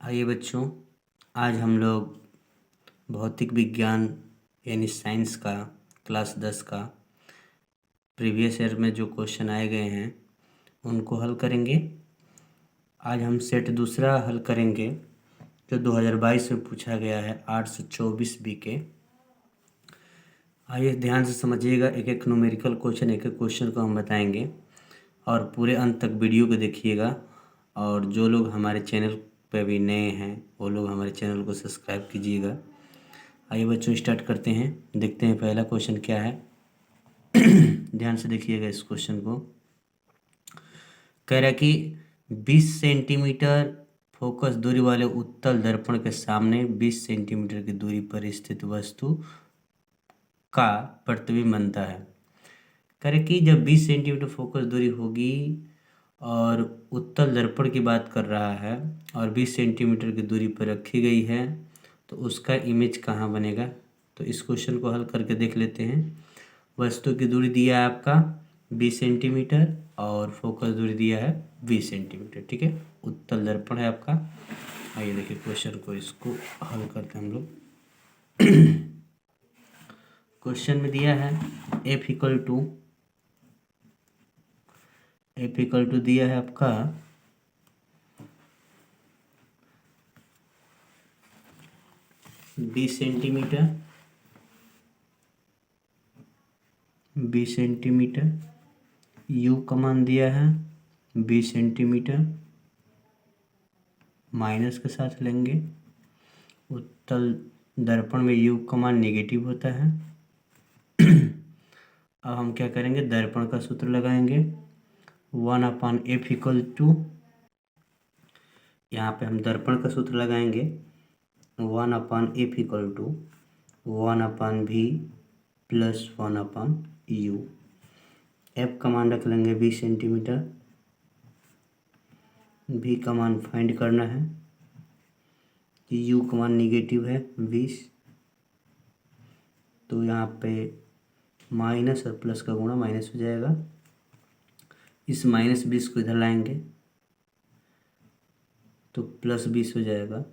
आइए बच्चों, आज हम लोग भौतिक विज्ञान यानी साइंस का क्लास 10 का प्रीवियस ईयर में जो क्वेश्चन आए गए हैं उनको हल करेंगे। आज हम सेट दूसरा हल करेंगे जो 2022 में पूछा गया है 824 बी के। आइए ध्यान से समझिएगा, एक एक न्यूमेरिकल क्वेश्चन, एक एक क्वेश्चन को हम बताएंगे और पूरे अंत तक वीडियो को देखिएगा। और जो लोग हमारे चैनल पे भी नए हैं वो लोग हमारे चैनल को सब्सक्राइब कीजिएगा। आइए बच्चों स्टार्ट करते हैं, देखते हैं पहला क्वेश्चन क्या है। ध्यान से देखिएगा इस क्वेश्चन को। कह रहा है कि 20 सेंटीमीटर फोकस दूरी वाले उत्तल दर्पण के सामने 20 सेंटीमीटर की दूरी पर स्थित वस्तु का प्रतिबिंब बनता है। कह रहे कि जब 20 सेंटीमीटर फोकस दूरी होगी और उत्तल दर्पण की बात कर रहा है और 20 सेंटीमीटर की दूरी पर रखी गई है तो उसका इमेज कहाँ बनेगा। तो इस क्वेश्चन को हल करके देख लेते हैं। वस्तु की दूरी दिया है आपका 20 सेंटीमीटर और फोकस दूरी दिया है 20 सेंटीमीटर। ठीक है, उत्तल दर्पण है आपका। आइए देखिए क्वेश्चन को, इसको हल करते हैं हम लोग। क्वेश्चन में दिया है F इक्वल टू दिया है आपका 20 सेंटीमीटर, U का मान दिया है 20 सेंटीमीटर, माइनस के साथ लेंगे। उत्तल दर्पण में U का मान नेगेटिव होता है। अब हम क्या करेंगे, दर्पण का सूत्र लगाएंगे 1/F इक्वल टू, यहाँ पे हम दर्पण का सूत्र लगाएंगे 1/F equal to 1/V plus 1/U। F का मान रख लेंगे 20 सेंटीमीटर, V का मान फाइंड करना है, U का मान निगेटिव है 20, तो यहाँ पे माइनस और प्लस का गुणा माइनस हो जाएगा। इस -20 को इधर लाएंगे तो +20 हो जाएगा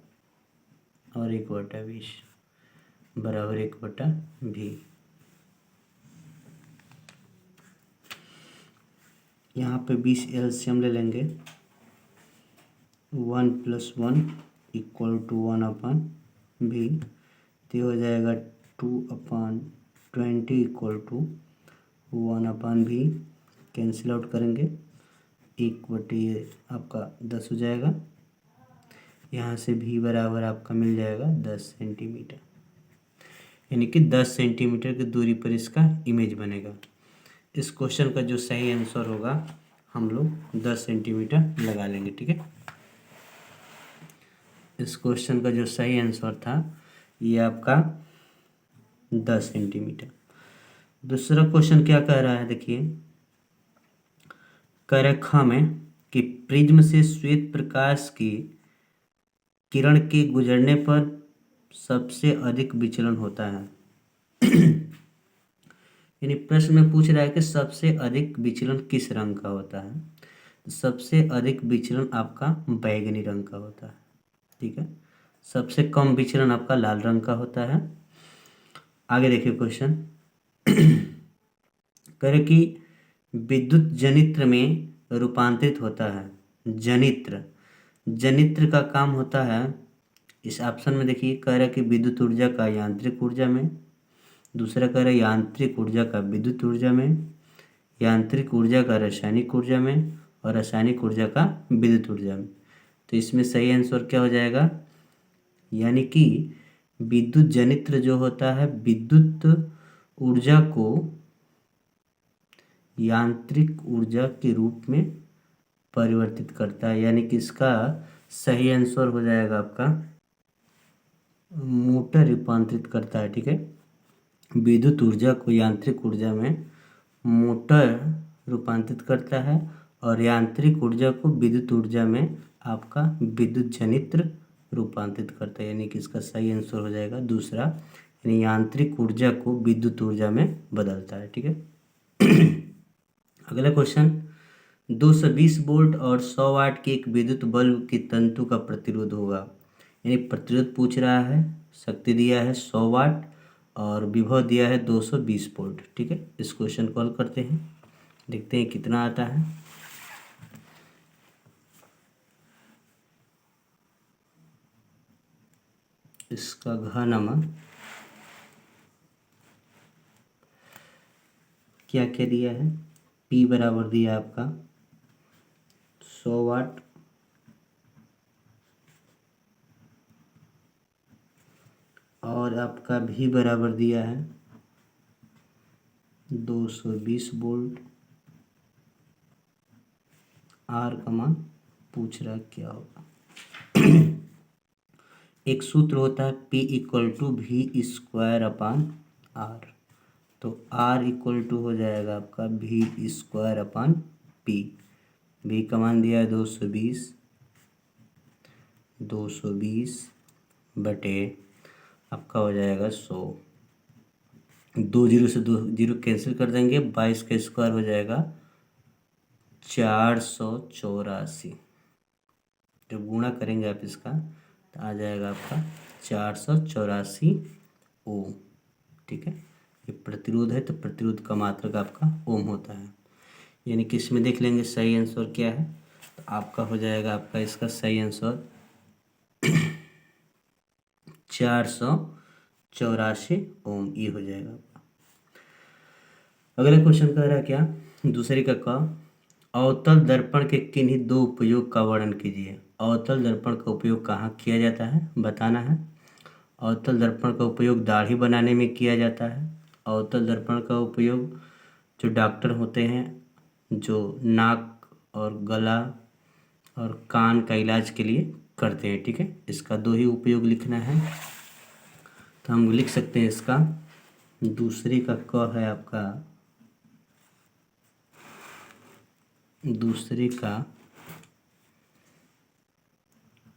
और 1/20 बराबर 1/V। यहाँ पे 20 एलसीएम ले लेंगे, 1 + 1 इक्वल टू 1/V, तो हो जाएगा 2/20 equal to 1/V। Cancel out करेंगे, 1/ये आपका 10 हो जाएगा। यहाँ से V बराबर आपका मिल जाएगा 10 सेंटीमीटर, यानी कि 10 सेंटीमीटर की दूरी पर इसका इमेज बनेगा। इस क्वेश्चन का जो सही आंसर होगा हम लोग 10 सेंटीमीटर लगा लेंगे। ठीक है, इस क्वेश्चन का जो सही आंसर था ये आपका 10 सेंटीमीटर। दूसरा क्वेश्चन क्या कह रहा है, देखिए करेखा में कि प्रिज्म से श्वेत प्रकाश की किरण के गुजरने पर सबसे अधिक विचलन होता है। यानी प्रश्न में पूछ रहा है कि सबसे अधिक विचलन किस रंग का होता है। तो सबसे अधिक विचलन आपका बैगनी रंग का होता है। ठीक है, सबसे कम विचलन आपका लाल रंग का होता है। आगे देखिए क्वेश्चन कह कि विद्युत जनित्र में रूपांतरित होता है। जनित्र का काम होता है, इस ऑप्शन में देखिए कह रहा है कि विद्युत ऊर्जा का यांत्रिक ऊर्जा में, दूसरा कह रहा है यांत्रिक ऊर्जा का विद्युत ऊर्जा में, यांत्रिक ऊर्जा का रासायनिक ऊर्जा में और रासायनिक ऊर्जा का विद्युत ऊर्जा में। तो इसमें सही आंसर क्या हो जाएगा, यानी कि विद्युत जनित्र जो होता है विद्युत ऊर्जा को यांत्रिक ऊर्जा के रूप में परिवर्तित करता है, यानी कि इसका सही आंसर हो जाएगा आपका मोटर रूपांतरित करता है। ठीक है, विद्युत ऊर्जा को यांत्रिक ऊर्जा में मोटर रूपांतरित करता है और यांत्रिक ऊर्जा को विद्युत ऊर्जा में आपका विद्युत जनित्र रूपांतरित करता है, यानी कि इसका सही आंसर हो जाएगा दूसरा, यानी यांत्रिक ऊर्जा को विद्युत ऊर्जा में बदलता है। ठीक है, अगला क्वेश्चन 220 वोल्ट और 100 वाट के एक विद्युत बल्ब की तंतु का प्रतिरोध होगा। यानी प्रतिरोध पूछ रहा है, शक्ति दिया है 100 वाट और विभव दिया है 220 वोल्ट। ठीक है, इस क्वेश्चन को हल करते हैं, देखते हैं कितना आता है। इसका घनमान क्या क्या दिया है, P बराबर दिया आपका 100 वाट और आपका V बराबर दिया है 220 वोल्ट। R का मान पूछ रहा क्या होगा। एक सूत्र होता है P equal to V square upon R, तो R इक्वल टू हो जाएगा आपका V square upon P। V का मान दिया है 220 बटे आपका हो जाएगा 100। 2 जीरो से 2 जीरो कैंसिल कर देंगे, 22 का स्क्वायर हो जाएगा 484। जब गुणा करेंगे आप इसका तो आ जाएगा आपका 484 ओम। ठीक है, ये प्रतिरोध है तो प्रतिरोध का मात्रक आपका ओम होता है। यानी कि इसमें देख लेंगे सही आंसर क्या है, तो आपका हो जाएगा आपका इसका सही आंसर 484 ओम, ये हो जाएगा आपका। अगला क्वेश्चन कह रहा है क्या, दूसरे का अवतल दर्पण के किन्हीं दो उपयोग का वर्णन कीजिए। अवतल दर्पण का उपयोग कहाँ किया जाता है बताना है। अवतल दर्पण का उपयोग दाढ़ी बनाने में किया जाता है। अवतल दर्पण का उपयोग जो डॉक्टर होते हैं जो नाक और गला और कान का इलाज के लिए करते हैं। ठीक है, इसका दो ही उपयोग लिखना है, तो हम लिख सकते हैं इसका दूसरे का क है आपका, दूसरे का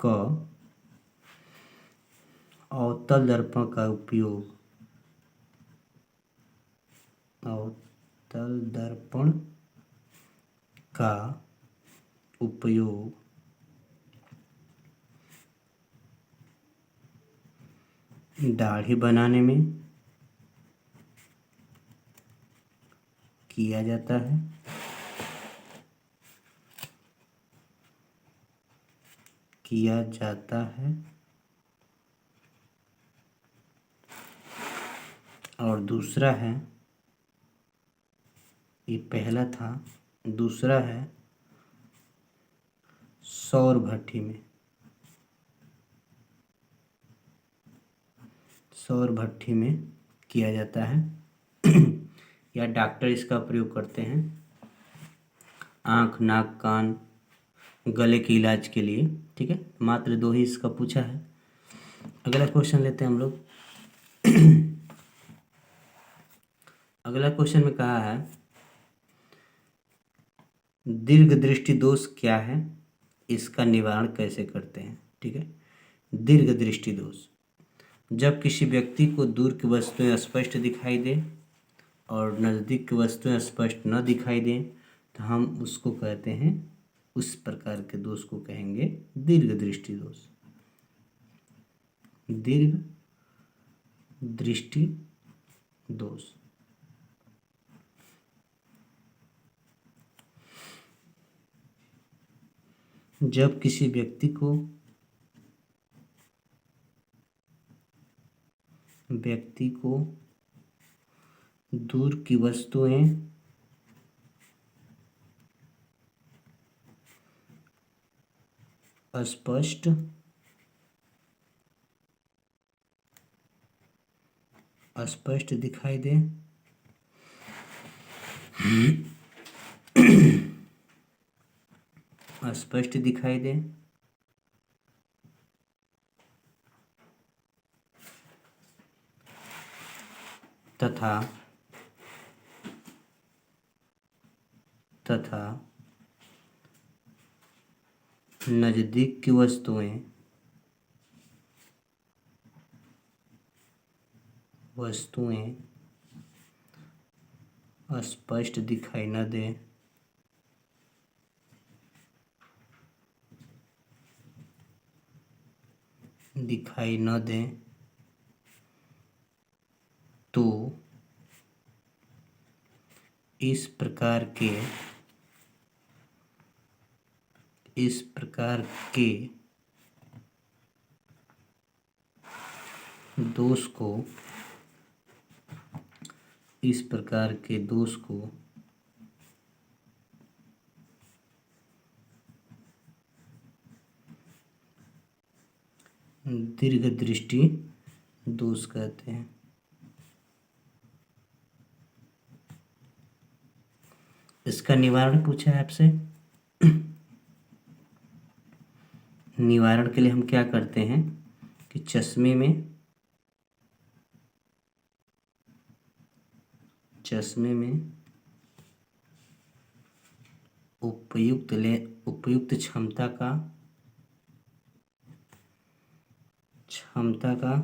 क अवतल दर्पण का उपयोग, अवतल दर्पण का उपयोग दाढ़ी बनाने में किया जाता है। किया जाता है और दूसरा है, ये पहला था, दूसरा है सौर भट्ठी में, सौर भट्ठी में किया जाता है या डॉक्टर इसका प्रयोग करते हैं आँख नाक कान गले के इलाज के लिए। ठीक है, मात्र दो ही इसका पूछा है। अगला क्वेश्चन लेते हैं हम लोग। अगला क्वेश्चन में कहा है दीर्घ दृष्टि दोष क्या है, इसका निवारण कैसे करते हैं। ठीक है, दीर्घ दृष्टि दोष जब किसी व्यक्ति को दूर की वस्तुएं स्पष्ट दिखाई दे और नज़दीक की वस्तुएं स्पष्ट न दिखाई दें तो हम उसको कहते हैं, उस प्रकार के दोष को कहेंगे दीर्घ दृष्टि दोष। दीर्घ दृष्टि दोष जब किसी व्यक्ति को दूर की वस्तुएं स्पष्ट दिखाई दे स्पष्ट दिखाई दे तथा नज़दीक की वस्तुएं स्पष्ट दिखाई न दे दिखाई न दें तो इस प्रकार के दोष को दीर्घदृष्टि दोष कहते हैं। इसका निवारण पूछा है आपसे। निवारण के लिए हम क्या करते हैं कि चश्मे में उपयुक्त क्षमता का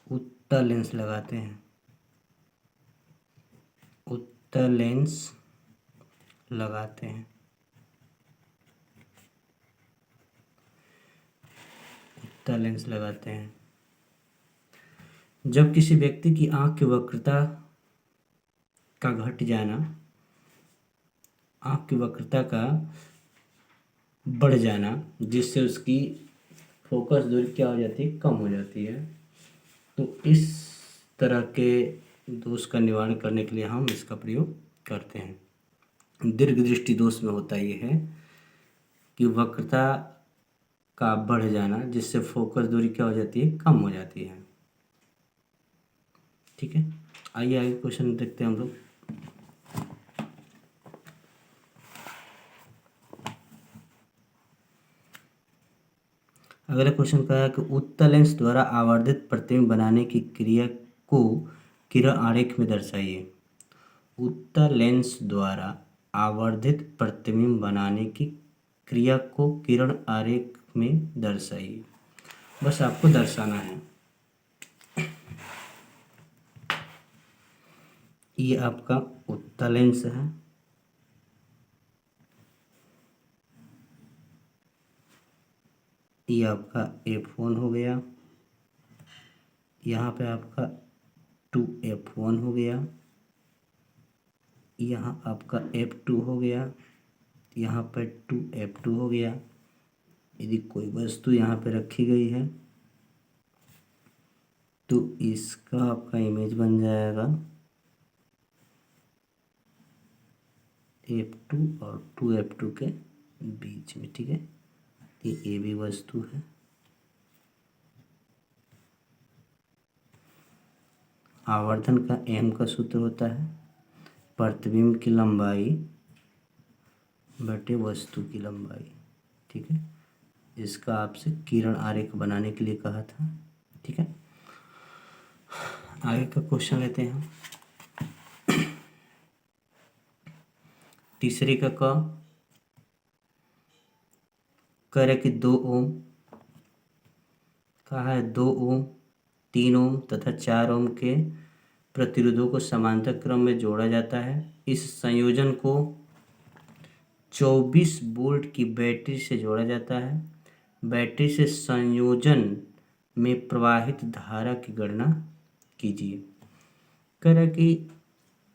उत्तल लेंस लगाते हैं। उत्तल लेंस लगाते हैं। जब किसी व्यक्ति की आंख की वक्रता का घट जाना, आंख की वक्रता का बढ़ जाना, जिससे उसकी फोकस दूरी क्या हो जाती है, कम हो जाती है, तो इस तरह के दोष का निवारण करने के लिए हम इसका प्रयोग करते हैं। दीर्घदृष्टि दोष में होता ये है कि वक्रता का बढ़ जाना, जिससे फोकस दूरी क्या हो जाती है, कम हो जाती है। ठीक है, आइए आगे क्वेश्चन देखते हैं हम लोग। अगला क्वेश्चन का है कि उत्तल लेंस द्वारा आवर्धित प्रतिबिंब बनाने की क्रिया को किरण आरेख में दर्शाइए। उत्तल लेंस द्वारा आवर्धित प्रतिबिंब बनाने की क्रिया को किरण आरेख में दर्शाइए। बस आपको दर्शाना है। ये आपका उत्तल लेंस है, ये आपका F1 हो गया, यहाँ पे आपका 2F1 हो गया, यहाँ आपका F2 हो गया, यहाँ पर 2F2 हो गया। यदि कोई वस्तु यहाँ पे रखी गई है तो इसका आपका इमेज बन जाएगा F2 और 2F2 के बीच में। ठीक है, ये भी वस्तु है। आवर्धन का m का सूत्र होता है प्रतिबिंब की लंबाई बटे वस्तु की लंबाई। ठीक है, इसका आपसे किरण आरेख बनाने के लिए कहा था। ठीक है, आगे का क्वेश्चन लेते हैं हम। तीसरे का कह रहे कि 2 ओम कहा है, 2 ओम 3 ओम तथा 4 ओम के प्रतिरोधों को समांतर क्रम में जोड़ा जाता है। इस संयोजन को 24 वोल्ट की बैटरी से जोड़ा जाता है। बैटरी से संयोजन में प्रवाहित धारा की गणना कीजिए। कह रहा है कि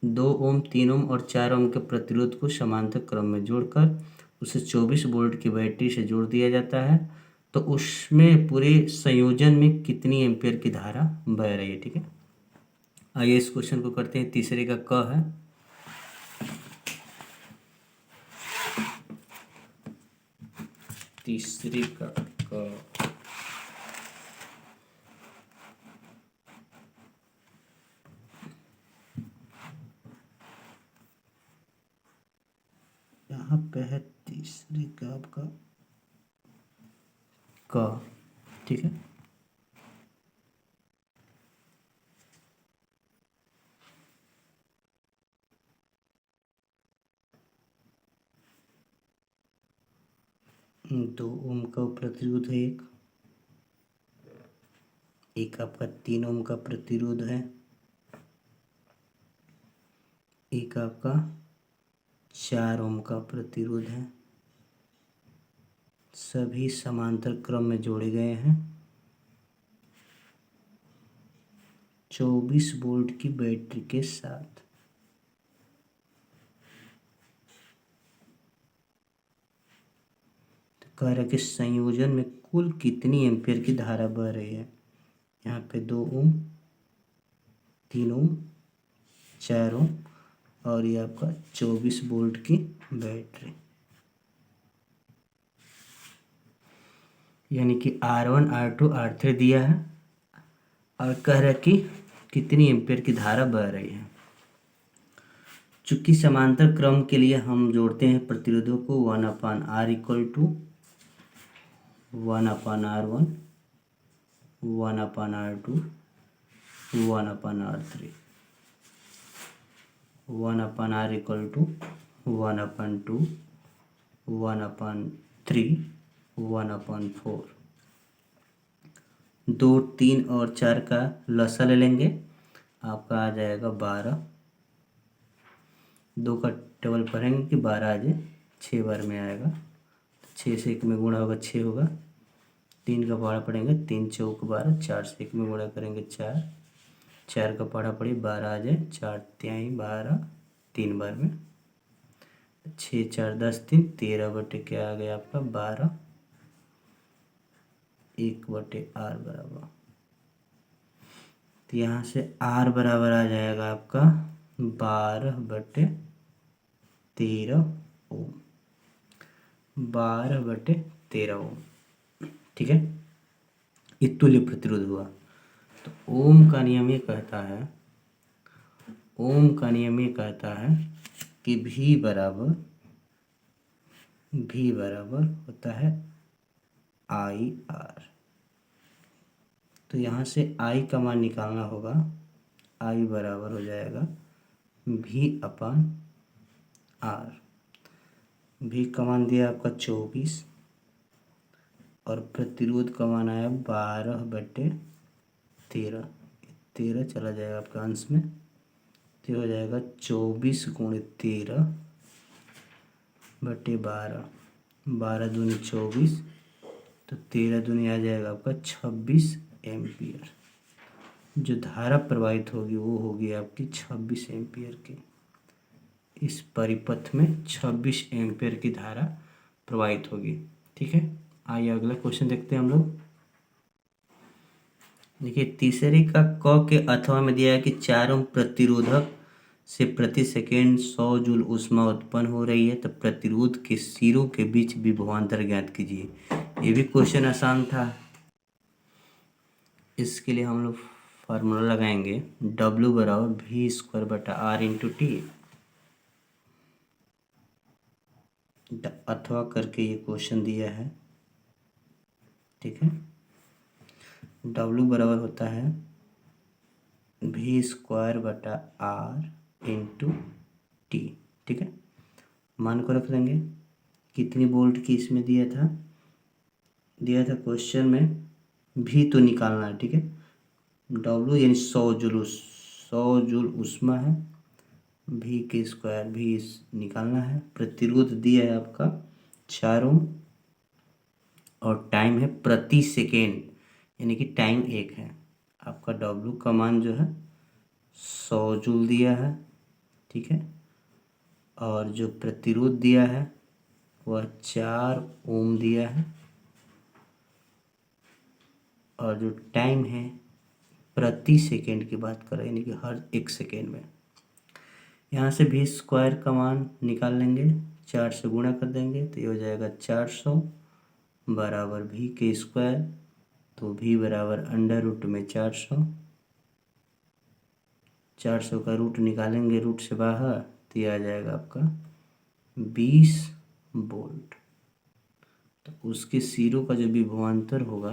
2 ओम 3 ओम और 4 ओम के प्रतिरोध को समांतर क्रम में जोड़कर उसे 24 वोल्ट की बैटरी से जोड़ दिया जाता है, तो उसमें पूरे संयोजन में कितनी एम्पियर की धारा बह रही है। ठीक है, आइए इस क्वेश्चन को करते हैं। तीसरे का क है, तीसरे का क यहाँ पे है तीसरे का आपका क। ठीक है, दो ओम का प्रतिरोध है, एक आपका 3 ओम का प्रतिरोध है, एक आपका 4 ओम का प्रतिरोध है। सभी समांतर क्रम में जोड़े गए हैं 24 वोल्ट की बैटरी के साथ। तो कह रहा है कि संयोजन में कुल कितनी एम्पीयर की धारा बह रही है। यहाँ पे 2 ओम, 3 ओम, 4 ओम और ये आपका 24 वोल्ट की बैटरी, यानी कि R1, R2, R3 दिया है और कह रहा है कि कितनी एम्पीयर की धारा बह रही है। चूंकि समांतर क्रम के लिए हम जोड़ते हैं प्रतिरोधों को 1/R equal to 1/R1, 1/R2, 1/R3, 1/R equal to 1/2, 1/3, 1/4। 2, 3 और 4 का लसा ले लेंगे, आपका आ जाएगा 12। 2 का टेबल पढ़ेंगे कि 12 आ जाए, 6 बार में आएगा। 6 से 1 में गुणा होगा 6 होगा। 3 का पढ़ा पड़ेंगे, 3 चौक 12, 4 से 1 में गुणा करेंगे 4। 4 का पढ़ा पड़ी 12 आ जाए, 4 तिहाई 12, 3 बार में। 6 4 10 3, 13 बटे क्या आ गया आपका 12, 1/R बराबर। तो यहाँ से R बराबर आ जाएगा आपका 12/13 ओम, 12/13 ओम। ठीक है, ये तुल्य प्रतिरोध हुआ। तो ओम का नियम ये कहता है, ओम का नियम ये कहता है कि V बराबर होता है IR। तो यहाँ से I का मान निकालना होगा। I बराबर हो जाएगा V/R। V का मान दिया आपका 24 और प्रतिरोध का मान आया 12/13। 13 चला जाएगा आपका अंश में, तो हो जाएगा 24 × 13/12। 12 दूनी 24, तो 13 दूनी आ जाएगा आपका 26 एम्पियर। जो धारा प्रवाहित होगी वो होगी आपकी 26 एम्पियर की। इस परिपथ में 26 एम्पियर की धारा प्रवाहित होगी। ठीक है, आइए अगला क्वेश्चन देखते हैं हम लोग। देखिए, तीसरे का क के अथवा में दिया है कि 4 ओम प्रतिरोधक से प्रति सेकेंड 100 जूल ऊष्मा उत्पन्न हो रही है, तो प्रतिरोध के सिरों के बीच विभवांतर ज्ञात कीजिए। ये भी क्वेश्चन आसान था। इसके लिए हम लोग फार्मूला लगाएंगे, W बराबर V² R × T। अथवा करके ये क्वेश्चन दिया है। ठीक है, W बराबर होता है V² R × T। ठीक है, मान को रख देंगे। कितनी वोल्ट की इसमें दिया था क्वेश्चन में, V तो निकालना है। ठीक है, W यानी 100 जूल ऊष्मा है, V² भी निकालना है। प्रतिरोध दिया है आपका 4 ओम और टाइम है प्रति सेकेंड, यानी कि टाइम 1 है। आपका W का मान जो है 100 जूल दिया है। ठीक है, और जो प्रतिरोध दिया है वह 4 ओम दिया है और जो टाइम है प्रति सेकेंड की बात करें, यानी कि हर 1 सेकेंड में। यहाँ से V² का मान निकाल लेंगे, 4 से गुणा कर देंगे तो ये हो जाएगा 400 बराबर V²। तो V बराबर √400। 400 का रूट निकालेंगे, रूट से बाहर, तो ये आ जाएगा आपका 20 वोल्ट। तो उसके सिरों का जो विभवांतर होगा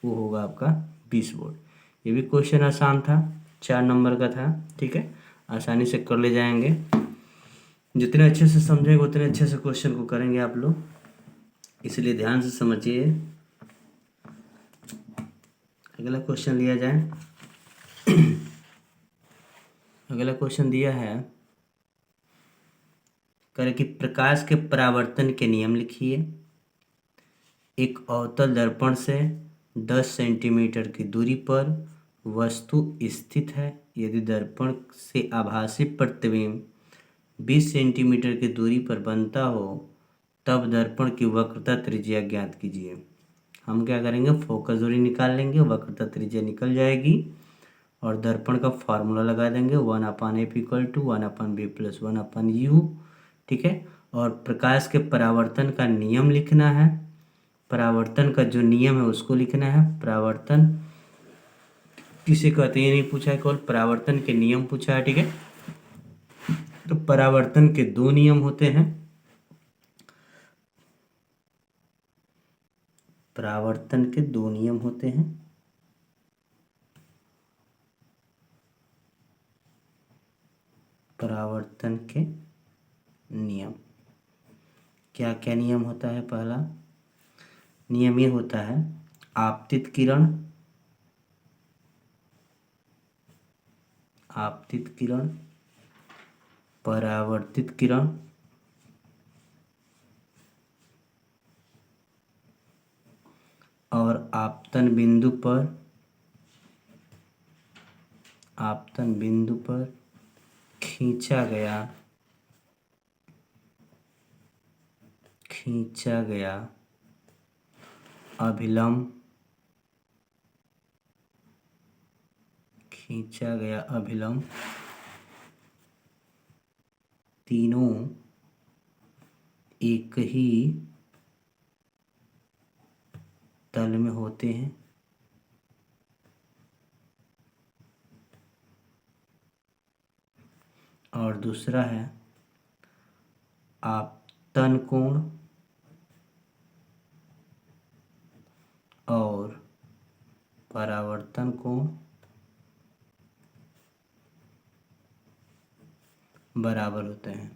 वो होगा आपका 20 वोल्ट। ये भी क्वेश्चन आसान था, 4 नंबर का था। ठीक है, आसानी से कर ले जाएंगे। जितने अच्छे से समझेंगे उतने अच्छे से क्वेश्चन को करेंगे आप लोग, इसलिए ध्यान से समझिए। अगला क्वेश्चन लिया जाए। अगला क्वेश्चन दिया है, करे कि प्रकाश के परावर्तन के नियम लिखिए। एक अवतल दर्पण से 10 सेंटीमीटर की दूरी पर वस्तु स्थित है, यदि दर्पण से आभासी प्रतिबिंब 20 सेंटीमीटर की दूरी पर बनता हो, तब दर्पण की वक्रता त्रिज्या ज्ञात कीजिए। हम क्या करेंगे, फोकस दूरी निकाल लेंगे, वक्रता त्रिज्या निकल जाएगी और दर्पण का फॉर्मूला लगा देंगे 1/f = 1/b + 1/u। ठीक है, और प्रकाश के परावर्तन का नियम लिखना है। परावर्तन का जो नियम है उसको लिखना है। परावर्तन किसे कहते हैं ये नहीं पूछा है, केवल परावर्तन के नियम पूछा है। ठीक है, तो परावर्तन के दो नियम होते हैं। परावर्तन के दो नियम होते हैं। परावर्तन के नियम क्या क्या नियम होता है? पहला नियम ये होता है, आपतित किरण परावर्तित किरण और आपतन बिंदु पर खींचा गया अभिलंब तीनों एक ही तल में होते हैं। और दूसरा है आपतन कोण और परावर्तन कोण बराबर होते हैं।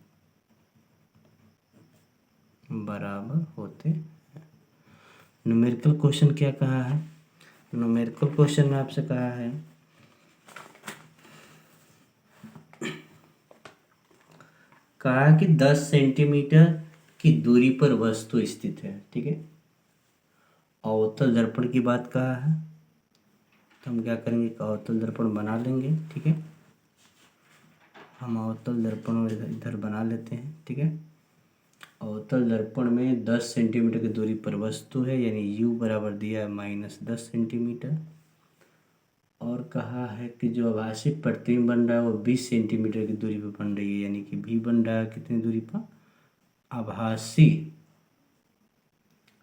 न्यूमेरिकल क्वेश्चन क्या कहा है? न्यूमेरिकल क्वेश्चन में आपसे कहा है कि 10 सेंटीमीटर की दूरी पर वस्तु स्थित है। ठीक है, अवतल दर्पण की बात कहा है, तो हम क्या करेंगे, अवतल दर्पण बना लेंगे। ठीक है, हम अवतल दर्पण इधर बना लेते हैं। ठीक है, अवतल दर्पण में 10 सेंटीमीटर की दूरी पर वस्तु है, यानी u बराबर दिया है -10 सेंटीमीटर। और कहा है कि जो आभासी प्रतिबिंब बन रहा है वो 20 सेंटीमीटर की दूरी पर बन रही है, यानी कि v बन रहा है कितनी दूरी पर?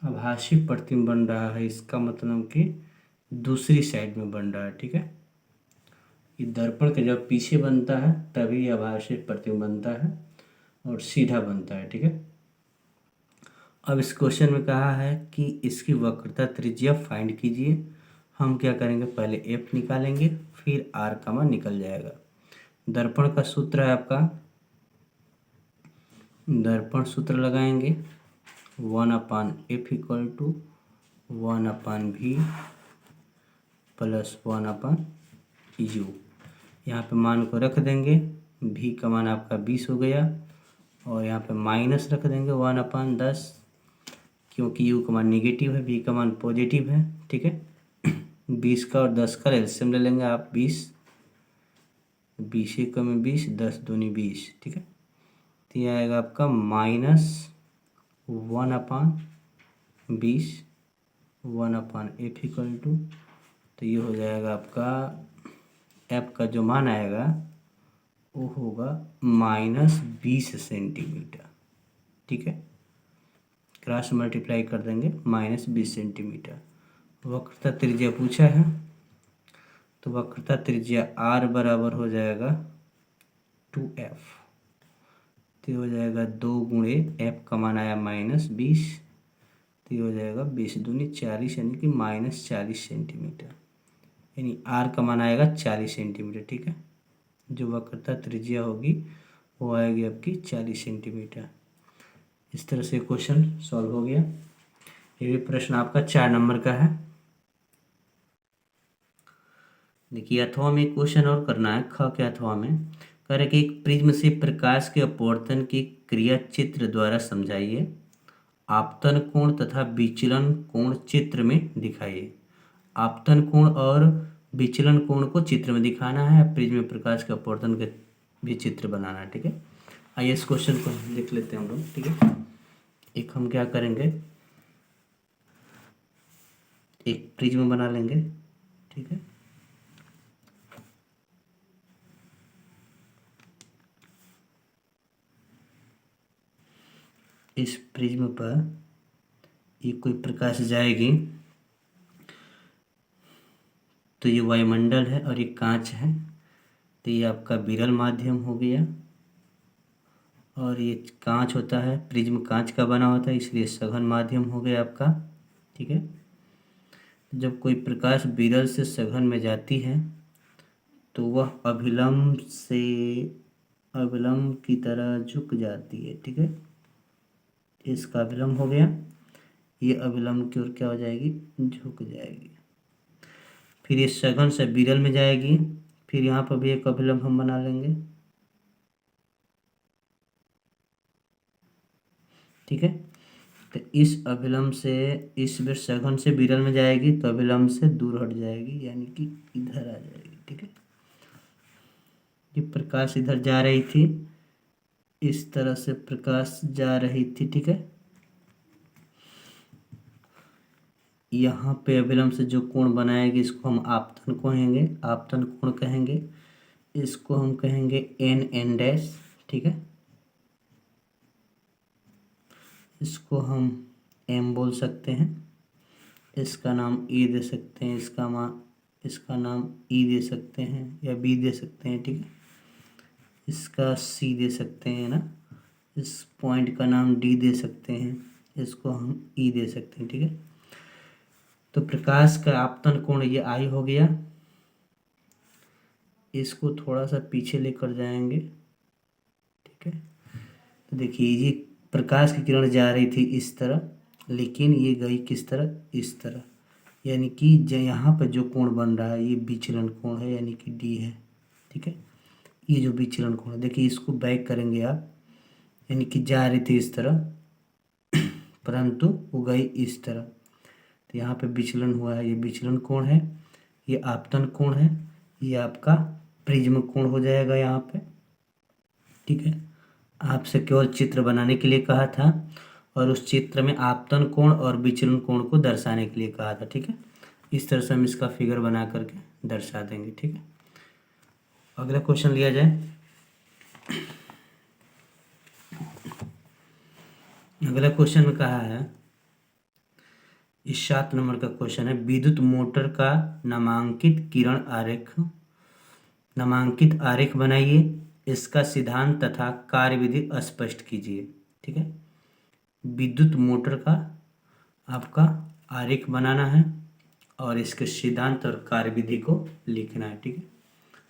आभासी प्रतिबिंब बन रहा है, इसका मतलब कि दूसरी साइड में बन रहा है। ठीक है, ये दर्पण के जब पीछे बनता है तभी आभासी प्रतिबिंब बनता है और सीधा बनता है। ठीक है, अब इस क्वेश्चन में कहा है कि इसकी वक्रता त्रिज्या फाइंड कीजिए। हम क्या करेंगे, पहले f निकालेंगे, फिर r का मान निकल जाएगा। दर्पण का सूत्र है आपका, दर्पण सूत्र लगाएंगे 1/f = 1/v + 1/u। यहाँ पे मान को रख देंगे, v का मान आपका 20 हो गया और यहाँ पे माइनस रख देंगे 1/10, क्योंकि u का मान निगेटिव है, v का मान पॉजिटिव है। ठीक है, 20 का और 10 का एलसीएम ले लेंगे आप 20, 20 × 20, 10 दूनी 20। ठीक है, तो यह आएगा आपका -1/20 1/f = तो ये हो जाएगा आपका f का जो मान आएगा वो होगा -20 सेंटीमीटर। ठीक है, क्रॉस मल्टीप्लाई कर देंगे, -20 सेंटीमीटर। वक्रता त्रिज्या पूछा है, तो वक्रता त्रिज्या r बराबर हो जाएगा 2f, तो हो जाएगा 2 × f का मान आया -20, तो ये हो जाएगा 20 दूनी 40, यानी कि -40 सेंटीमीटर, यानी r का मान आएगा 40 सेंटीमीटर। ठीक है, जो वक्रता त्रिज्या होगी वो आएगी आपकी 40 सेंटीमीटर। इस तरह से क्वेश्चन सॉल्व हो गया। ये भी प्रश्न आपका 4 नंबर का है। देखिए, अथवा में क्वेश्चन और करना है, ख के अथवा में कह रहे कि एक प्रिज्म से प्रकाश के अपवर्तन की क्रिया चित्र द्वारा समझाइए। आपतन कोण तथा विचलन कोण चित्र में दिखाइए। आपतन कोण और विचलन कोण को चित्र में दिखाना है, प्रिज्म में प्रकाश का अपवर्तन का भी चित्र बनाना है। ठीक है, आइए इस क्वेश्चन को देख लेते हैं हम लोग। ठीक है, एक हम क्या करेंगे, एक प्रिज्म बना लेंगे। ठीक है, इस प्रिज्म पर ये कोई प्रकाश जाएगी तो ये वायुमंडल है और ये कांच है, तो ये आपका विरल माध्यम हो गया। और ये कांच होता है, प्रिज्म कांच का बना होता है, इसलिए सघन माध्यम हो गया आपका। ठीक है, जब कोई प्रकाश विरल से सघन में जाती है तो वह अभिलंब की तरह झुक जाती है। ठीक है, इसका अभिलंब हो गया, ये अभिलंब की ओर क्या हो जाएगी, झुक जाएगी। फिर ये सघन से विरल में जाएगी, फिर यहाँ पर भी एक अभिलंब हम बना लेंगे। ठीक है, तो इस अभिलंब से इस बार सघन से विरल में जाएगी तो अभिलंब से दूर हट जाएगी, यानी कि इधर आ जाएगी। ठीक है, ये प्रकाश इधर जा रही थी, इस तरह से प्रकाश जा रही थी। ठीक है, यहाँ पे अभिलंब से जो कोण बनाएगी इसको हम आपतन कहेंगे, आपतन कोण कहेंगे। इसको हम कहेंगे एन डैश। ठीक है, इसको हम एम बोल सकते हैं, इसका नाम ई दे सकते हैं, इसका नाम ई दे सकते हैं या बी दे सकते हैं। ठीक है, इसका सी दे सकते हैं ना, इस पॉइंट का नाम डी दे सकते हैं, इसको हम ई दे सकते हैं। ठीक है, तो प्रकाश का आपतन कोण ये आई हो गया, इसको थोड़ा सा पीछे लेकर जाएंगे। ठीक है, तो देखिए ये प्रकाश की किरण जा रही थी इस तरह, लेकिन ये गई किस तरह, इस तरह, यानी कि यहाँ पर जो कोण बन रहा है ये विचलन कोण है, यानी कि डी है। ठीक है, ये जो विचलन कोण है, देखिए इसको बैक करेंगे आप, यानी कि जा रही थी इस तरह परंतु वो गई इस तरह, तो यहाँ पे विचलन हुआ है, ये विचलन कोण है, ये आपतन कोण है, ये आपका प्रिज्म कोण हो जाएगा यहाँ पे। ठीक है, आपसे केवल चित्र बनाने के लिए कहा था और उस चित्र में आपतन कोण और विचलन कोण को दर्शाने के लिए कहा था। ठीक है, इस तरह से हम इसका फिगर बना करके दर्शा देंगे। ठीक है, अगला क्वेश्चन लिया जाए। अगला क्वेश्चन में कहा है, इस 7 नंबर का क्वेश्चन है, विद्युत मोटर का नामांकित आरेख बनाइए, इसका सिद्धांत तथा कार्यविधि स्पष्ट कीजिए। ठीक है, विद्युत मोटर का आपका आरेख बनाना है और इसके सिद्धांत और कार्यविधि को लिखना है। ठीक है,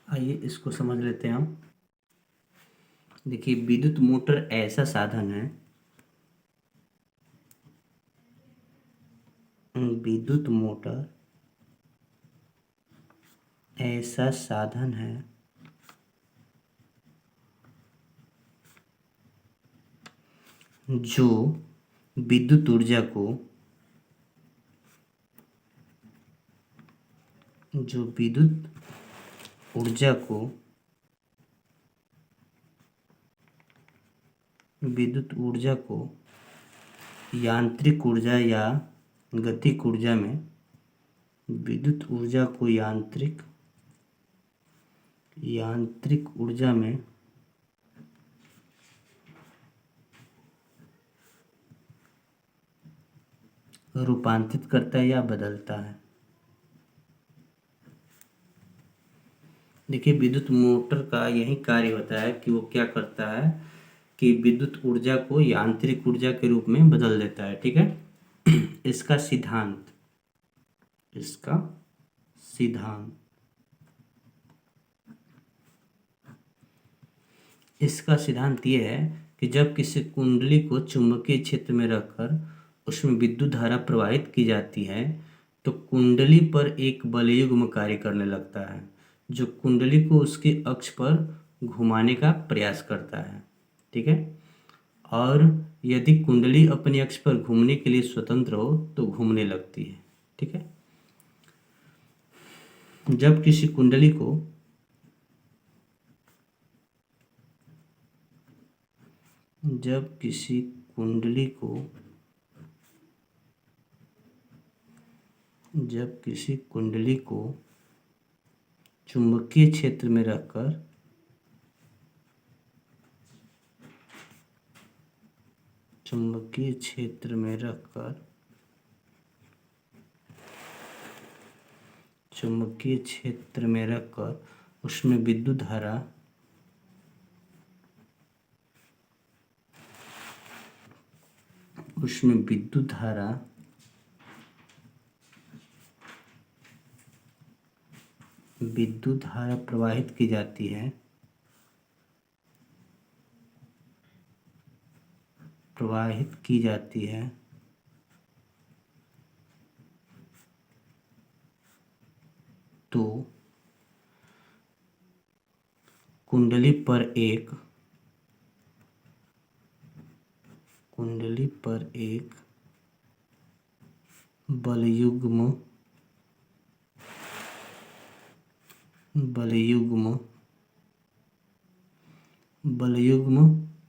आइए इसको समझ लेते हैं हम। देखिए विद्युत मोटर ऐसा साधन है, विद्युत मोटर ऐसा साधन है जो विद्युत ऊर्जा को यांत्रिक ऊर्जा या गतिक ऊर्जा में यांत्रिक ऊर्जा में रूपांतरित करता है या बदलता है। देखिए विद्युत मोटर का यही कार्य होता है कि वो क्या करता है कि विद्युत ऊर्जा को यांत्रिक ऊर्जा के रूप में बदल देता है। ठीक है, इसका सिद्धांत ये है कि जब किसी कुंडली को चुंबकीय क्षेत्र में रखकर उसमें विद्युत धारा प्रवाहित की जाती है तो कुंडली पर एक बलयुग्म कार्य करने लगता है जो कुंडली को उसके अक्ष पर घुमाने का प्रयास करता है। ठीक है, और यदि कुंडली अपने अक्ष पर घूमने के लिए स्वतंत्र हो तो घूमने लगती है। ठीक है, जब किसी कुंडली को जब किसी कुंडली को जब किसी कुंडली को चुंबकीय क्षेत्र में रखकर चुंबकीय क्षेत्र में रखकर चुंबकीय क्षेत्र में रखकर उसमें विद्युत धारा विद्युत धारा प्रवाहित की जाती है तो कुंडली पर एक बलयुग्म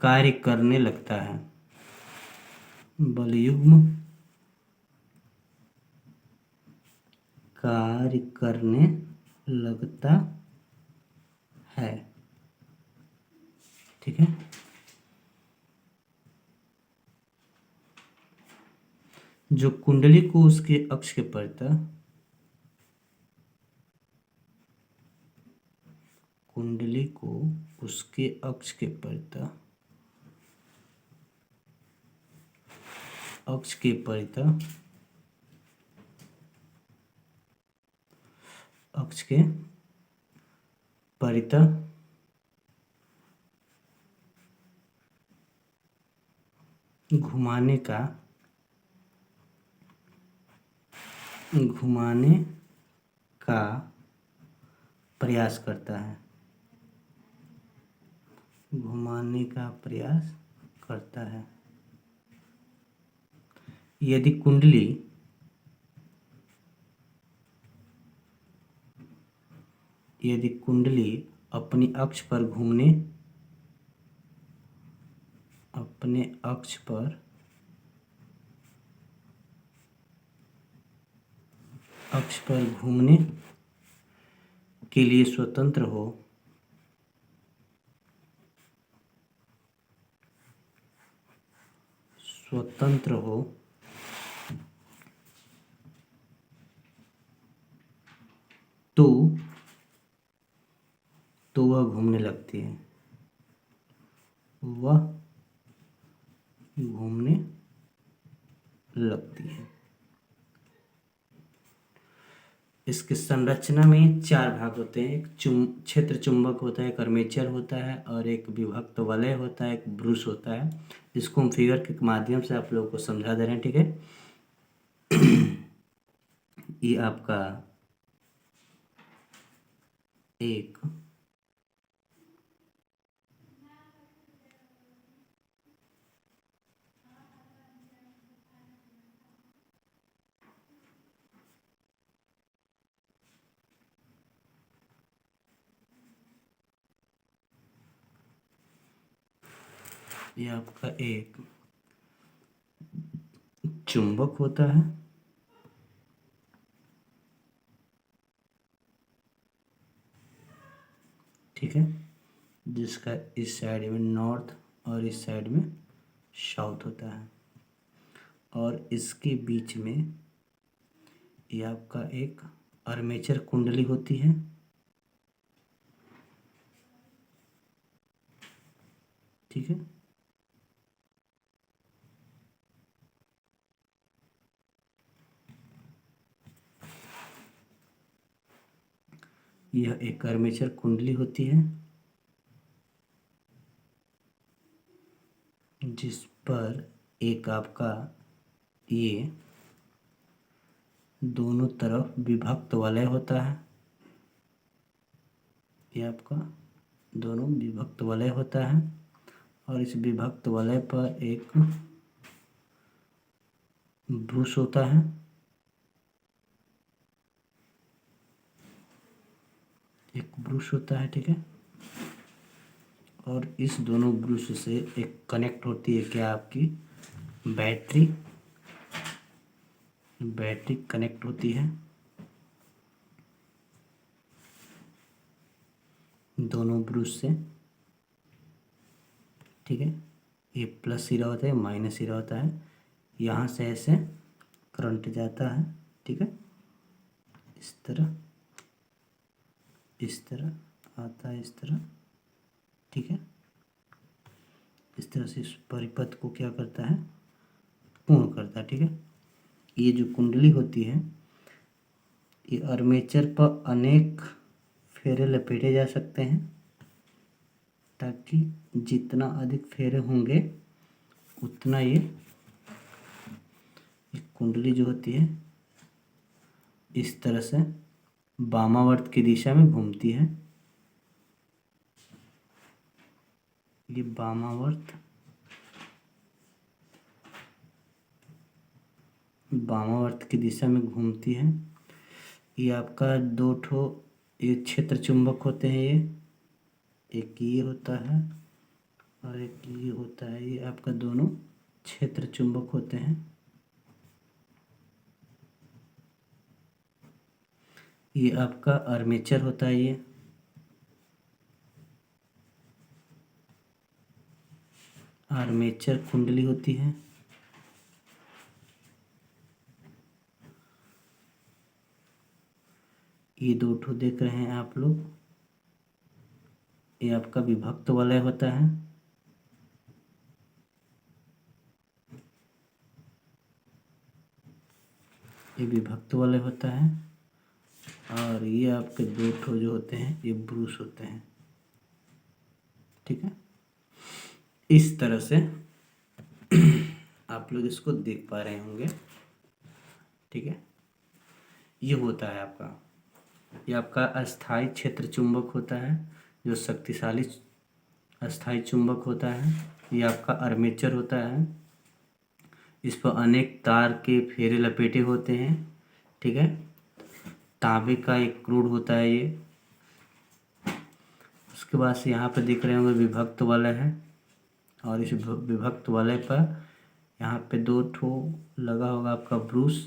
कार्य करने लगता है। बलयुग्म कार्य करने लगता है। ठीक है। जो कुंडली को उसके अक्ष के परितः अक्ष के परितः घुमाने का प्रयास करता है। यदि कुंडली अपने अक्ष पर घूमने के लिए स्वतंत्र हो तो वह घूमने लगती है। इसकी संरचना में 4 भाग होते हैं। एक क्षेत्र चुंबक होता है, एक आर्मेचर होता है और एक विभक्त वलय होता है, एक ब्रूस होता है। इसको हम फिगर के माध्यम से आप लोगों को समझा दे रहे हैं। ठीक है। ये आपका एक चुंबक होता है। ठीक है। जिसका इस साइड में नॉर्थ और इस साइड में साउथ होता है और इसके बीच में ये आपका एक आर्मेचर कुंडली होती है। ठीक है। यह एक आर्मेचर कुंडली होती है जिस पर एक आपका ये दोनों तरफ विभक्त वलय होता है। ये आपका दोनों विभक्त वलय होता है और इस विभक्त वलय पर एक ब्रूस होता है। एक ब्रश होता है, ठीक है। और इस दोनों ब्रश से एक कनेक्ट होती है क्या, आपकी बैटरी कनेक्ट होती है दोनों ब्रश से, ठीक है। ये प्लस सिरा होता है, माइनस सिरा होता है। यहाँ से ऐसे करंट जाता है, ठीक है। इस तरह आता है, इस तरह, ठीक है। इस तरह से इस परिपथ को क्या करता है, पूर्ण करता है, ठीक है। ये जो कुंडली होती है, ये आर्मेचर पर अनेक फेरे लपेटे जा सकते हैं, ताकि जितना अधिक फेरे होंगे उतना ये कुंडली जो होती है इस तरह से वामावर्त की दिशा में घूमती है। ये वामावर्त की दिशा में घूमती है। ये आपका दो ठो ये क्षेत्र चुंबक होते हैं, ये एक ये होता है और एक ये होता है। ये आपका दोनों क्षेत्र चुंबक होते हैं। ये आपका आर्मेचर होता है, ये आर्मेचर कुंडली होती है। ये दो ठो देख रहे हैं आप लोग, ये आपका विभक्त वलय होता है। ये विभक्त वलय होता है। और ये आपके दो ठो जो होते हैं ये ब्रूस होते हैं, ठीक है। इस तरह से आप लोग इसको देख पा रहे होंगे, ठीक है। ये होता है आपका, ये आपका अस्थाई क्षेत्र चुंबक होता है, जो शक्तिशाली अस्थाई चुंबक होता है। ये आपका आर्मेचर होता है, इस पर अनेक तार के फेरे लपेटे होते हैं, ठीक है। तांबे का एक क्रूड होता है ये। उसके बाद से यहाँ पे देख रहे होंगे विभक्त वलय है, और इस विभक्त वलय पर यहाँ पे दो ठो लगा होगा आपका ब्रूस,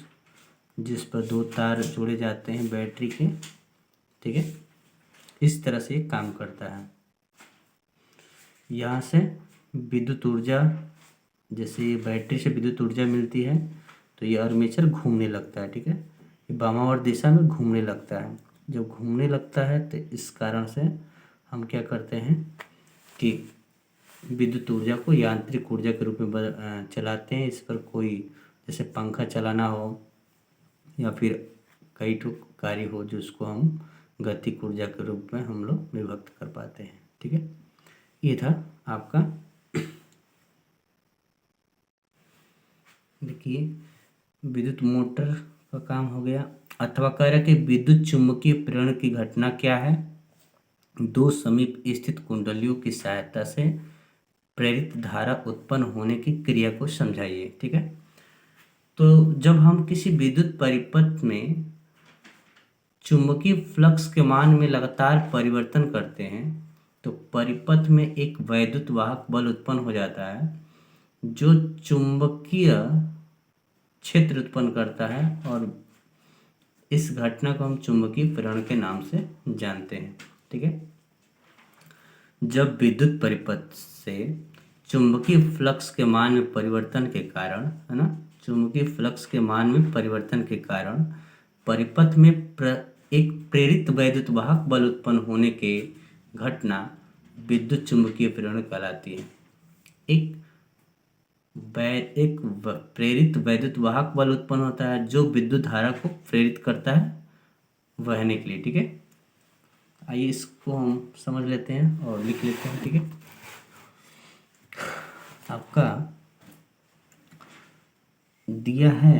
जिस पर दो तार जोड़े जाते हैं बैटरी के, ठीक है। इस तरह से ये काम करता है। यहाँ से विद्युत ऊर्जा, जैसे ये बैटरी से विद्युत ऊर्जा मिलती है तो ये आर्मेचर घूमने लगता है, ठीक है। ये वामावर्त दिशा में घूमने लगता है। जब घूमने लगता है तो इस कारण से हम क्या करते हैं कि विद्युत ऊर्जा को यांत्रिक ऊर्जा के रूप में चलाते हैं। इस पर कोई जैसे पंखा चलाना हो या फिर कई ठो कार्य हो, जिसको हम गतिक ऊर्जा के रूप में हम लोग विभक्त कर पाते हैं, ठीक है। ये था आपका, देखिए विद्युत मोटर का काम हो गया। अथवा कह रहा कि विद्युत चुम्बकीय प्रेरण की घटना क्या है, दो समीप स्थित कुंडलियों की सहायता से प्रेरित धारा उत्पन्न होने की क्रिया को समझाइए, ठीक है। तो जब हम किसी विद्युत परिपथ में चुंबकीय फ्लक्स के मान में लगातार परिवर्तन करते हैं तो परिपथ में एक वैद्युत वाहक बल उत्पन्न हो जाता है, जो चुंबकीय क्षेत्र उत्पन्न करता है, और इस घटना को हम चुंबकीय प्रेरण के नाम से जानते हैं, ठीक है। जब विद्युत परिपथ से चुंबकीय फ्लक्स के मान में परिवर्तन के कारण, है ना, चुंबकीय फ्लक्स के मान में परिवर्तन के कारण परिपथ में एक प्रेरित वैद्युत वाहक बल उत्पन्न होने के घटना विद्युत चुंबकीय प्रेरण कहलाती है। एक प्रेरित वैद्युत वाहक बल उत्पन्न होता है जो विद्युत धारा को प्रेरित करता है बहने के लिए, ठीक है। आइए इसको हम समझ लेते हैं और लिख लेते हैं, ठीक है। आपका दिया है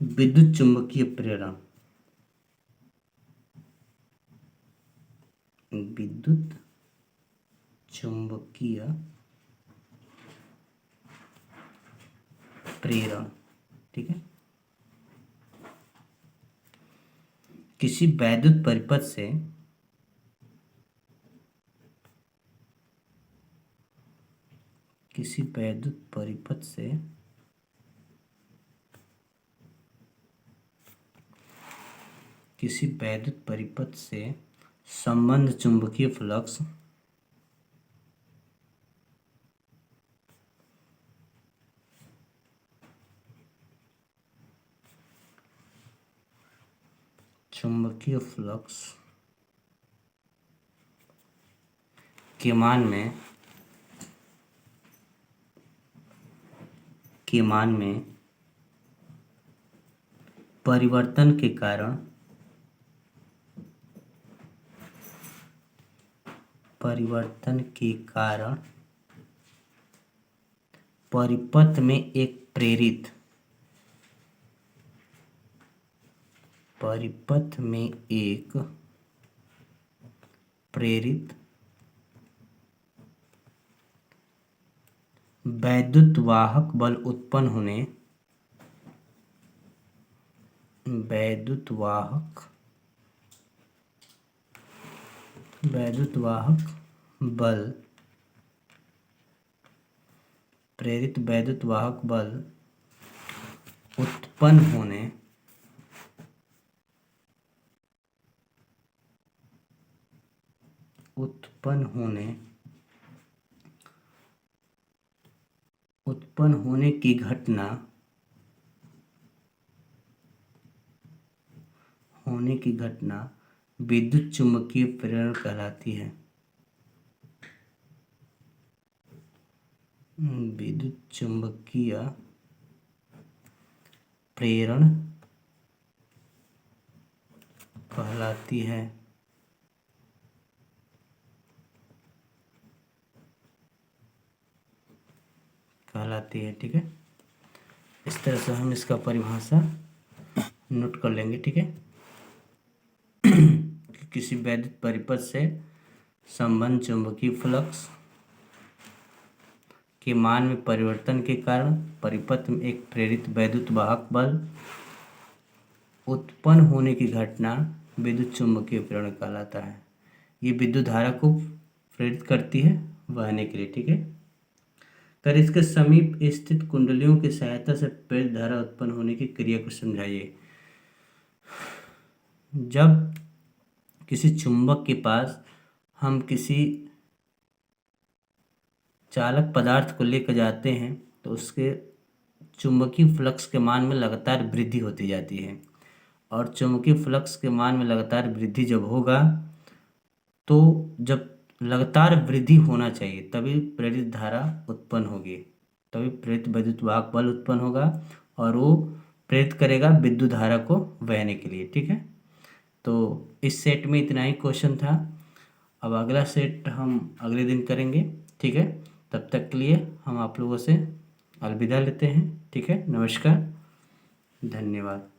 विद्युत चुंबकीय प्रेरण, विद्युत चुंबकीय प्रेरण, ठीक है। किसी वैद्युत परिपथ से किसी वैद्युत परिपथ से किसी वैद्युत परिपथ से संबंध चुंबकीय फ्लक्स के मान में परिवर्तन के कारण परिपथ में एक प्रेरित वैद्युत वाहक बल उत्पन्न होने प्रेरित वैद्युत वाहक बल उत्पन्न होने की घटना विद्युत चुम्बकीय प्रेरण कहलाती है। विद्युत चुम्बकीय प्रेरण कहलाती है। ठीक है, इस तरह से हम इसका परिभाषा नोट कर लेंगे। ठीक है, किसी वैद्युत परिपथ से संबंध चुंबकीय फ्लक्स के मान में परिवर्तन के कारण परिपथ में एक प्रेरित वैद्युत वाहक बल उत्पन्न होने की घटना विद्युत चुम्बकीय प्रेरण कहलाता है। ये विद्युत धारा को प्रेरित करती है बहने के लिए। ठीक है, कर इसके समीप स्थित कुंडलियों की सहायता से प्रेरित धारा उत्पन्न होने की क्रिया को समझाइए। जब किसी चुंबक के पास हम किसी चालक पदार्थ को लेकर जाते हैं तो उसके चुंबकीय फ्लक्स के मान में लगातार वृद्धि होती जाती है, और चुंबकीय फ्लक्स के मान में लगातार वृद्धि जब होगा तो जब लगातार वृद्धि होना चाहिए तभी प्रेरित धारा उत्पन्न होगी, तभी प्रेरित वैद्युत वाहक बल उत्पन्न होगा और वो प्रेरित करेगा विद्युत धारा को बहने के लिए। ठीक है, तो इस सेट में इतना ही क्वेश्चन था। अब अगला सेट हम अगले दिन करेंगे। ठीक है, तब तक के लिए हम आप लोगों से अलविदा लेते हैं। ठीक है, नमस्कार, धन्यवाद।